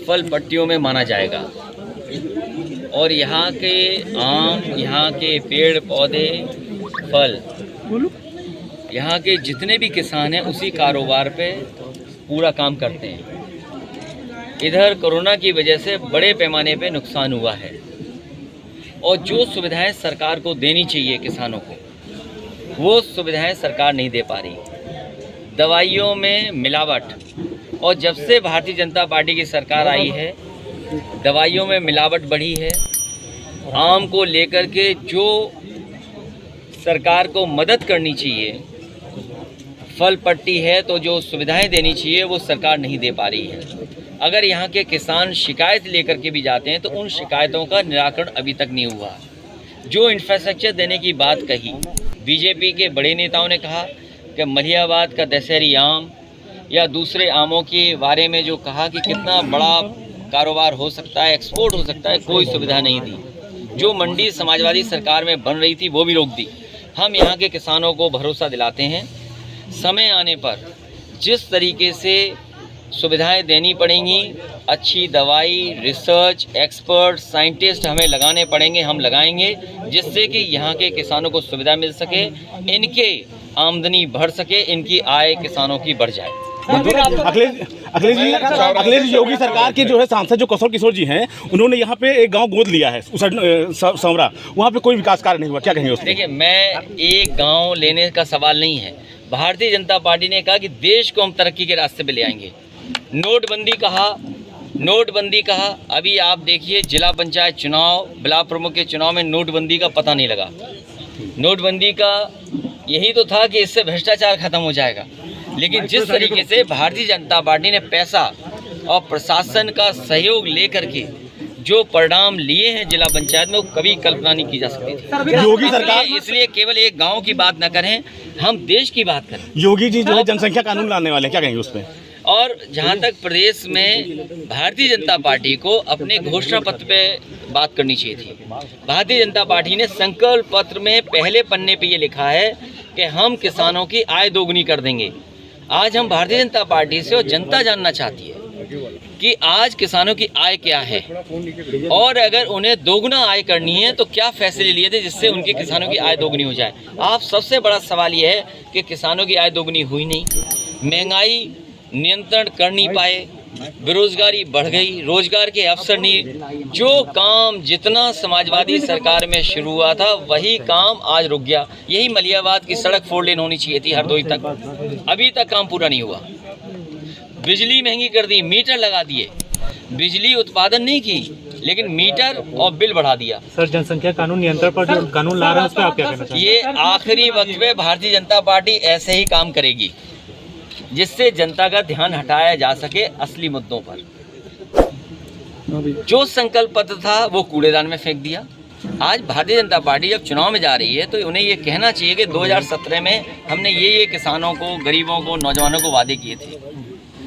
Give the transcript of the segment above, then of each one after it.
फल पट्टियों में माना जाएगा और यहाँ के आम, यहाँ के पेड़ पौधे, फल, यहाँ के जितने भी किसान हैं उसी कारोबार पे पूरा काम करते हैं। इधर कोरोना की वजह से बड़े पैमाने पे नुकसान हुआ है और जो सुविधाएं सरकार को देनी चाहिए किसानों को, वो सुविधाएं सरकार नहीं दे पा रही। दवाइयों में मिलावट, और जब से भारतीय जनता पार्टी की सरकार आई है दवाइयों में मिलावट बढ़ी है। आम को लेकर के जो सरकार को मदद करनी चाहिए, फल पट्टी है तो जो सुविधाएं देनी चाहिए वो सरकार नहीं दे पा रही है। अगर यहाँ के किसान शिकायत लेकर के भी जाते हैं तो उन शिकायतों का निराकरण अभी तक नहीं हुआ। जो इंफ्रास्ट्रक्चर देने की बात कही, बीजेपी के बड़े नेताओं ने कहा कि मलिहाबाद का दशहरी आम या दूसरे आमों के बारे में जो कहा कि कितना बड़ा कारोबार हो सकता है, एक्सपोर्ट हो सकता है, कोई सुविधा नहीं दी। जो मंडी समाजवादी सरकार में बन रही थी वो भी रोक दी। हम यहाँ के किसानों को भरोसा दिलाते हैं, समय आने पर जिस तरीके से सुविधाएं देनी पड़ेंगी, अच्छी दवाई, रिसर्च, एक्सपर्ट, साइंटिस्ट हमें लगाने पड़ेंगे, हम लगाएंगे, जिससे कि यहाँ के किसानों को सुविधा मिल सके, इनके आमदनी बढ़ सके, इनकी आय किसानों की बढ़ जाए। अखिलेश जी, योगी सरकार के जो है सांसद जो कौशल किशोर जी हैं, उन्होंने यहाँ पे एक गांव गोद लिया है समरा, वहाँ पे कोई विकास कार्य नहीं हुआ, क्या कहेंगे उसमें? देखिए, मैं एक गांव लेने का सवाल नहीं है। भारतीय जनता पार्टी ने कहा कि देश को हम तरक्की के रास्ते पे ले आएंगे। नोटबंदी कहा, अभी आप देखिए जिला पंचायत चुनाव, ब्लॉक प्रमुख के चुनाव में नोटबंदी का पता नहीं लगा। नोटबंदी का यही तो था कि इससे भ्रष्टाचार खत्म हो जाएगा, लेकिन जिस तरीके से भारतीय जनता पार्टी ने पैसा और प्रशासन का सहयोग लेकर के जो परिणाम लिए हैं जिला पंचायत में, वो कभी कल्पना नहीं की जा सकती थी। योगी सरकार इसलिए केवल एक गांव की बात न करें, हम देश की बात करें। योगी जी जो है जनसंख्या कानून लाने वाले हैं, क्या कहेंगे उस पर? और जहां तक प्रदेश में भारतीय जनता पार्टी को अपने घोषणा पत्र पे बात करनी चाहिए थी। भारतीय जनता पार्टी ने संकल्प पत्र में पहले पन्ने पे ये लिखा है कि हम किसानों की आय दोगुनी कर देंगे। आज हम भारतीय जनता पार्टी से और जनता जानना चाहती है कि आज किसानों की आय क्या है और अगर उन्हें दोगुना आय करनी है तो क्या फैसले लिए थे जिससे उनके किसानों की आय दोगुनी हो जाए। आप सबसे बड़ा सवाल यह है कि किसानों की आय दोगुनी हुई नहीं, महंगाई नियंत्रण कर नहीं पाए, बेरोजगारी बढ़ गई, रोजगार के अवसर नहीं। जो काम जितना समाजवादी सरकार में शुरू हुआ था वही काम आज रुक गया। यही मलिहाबाद की सड़क 4 लेन होनी चाहिए थी हरदोई तक, अभी तक काम पूरा नहीं हुआ। बिजली महंगी कर दी, मीटर लगा दिए, बिजली उत्पादन नहीं की लेकिन मीटर और बिल बढ़ा दिया। सर, जनसंख्या कानून नियंत्रण पर जो कानून ला रहा है उस पर आप क्या कहना चाहेंगे? ये आखिरी वक्त पे भारतीय जनता पार्टी ऐसे ही काम करेगी जिससे जनता का ध्यान हटाया जा सके असली मुद्दों पर। जो संकल्प पत्र था वो कूड़ेदान में फेंक दिया। आज भारतीय जनता पार्टी जब चुनाव में जा रही है तो उन्हें ये कहना चाहिए कि 2017 में हमने ये किसानों को, गरीबों को, नौजवानों को वादे किए थे,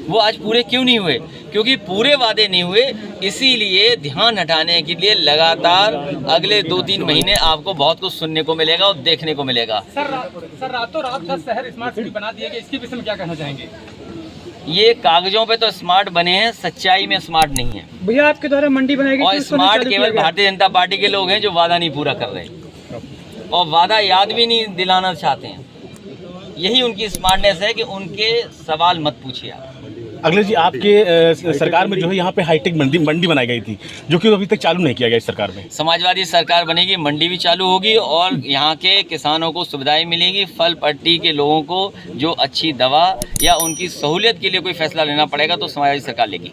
वो आज पूरे क्यों नहीं हुए? क्योंकि पूरे वादे नहीं हुए, इसीलिए ध्यान हटाने के लिए लगातार अगले 2-3 महीने आपको बहुत कुछ सुनने को मिलेगा और देखने को मिलेगा। सर रातों रात 10 शहर स्मार्ट सिटी बना दिए गए, इसके विषय में क्या कहना चाहेंगे? ये कागजों पे तो स्मार्ट बने हैं, सच्चाई में स्मार्ट नहीं है भैया। आपके द्वारा मंडी बनाई गई और स्मार्ट केवल भारतीय जनता पार्टी के लोग हैं जो वादा नहीं पूरा कर रहे और वादा याद भी नहीं दिलाना चाहते हैं। यही उनकी स्मार्टनेस है कि उनके सवाल मत पूछिए आप। अखिलेश जी, आपके सरकार में जो है यहाँ पे हाईटेक मंडी बनाई गई थी जो कि अभी तक चालू नहीं किया गया इस सरकार में। समाजवादी सरकार बनेगी, मंडी भी चालू होगी और यहाँ के किसानों को सुविधाएं मिलेंगी। फल पट्टी के लोगों को जो अच्छी दवा या उनकी सहूलियत के लिए कोई फैसला लेना पड़ेगा तो समाजवादी सरकार लेगी।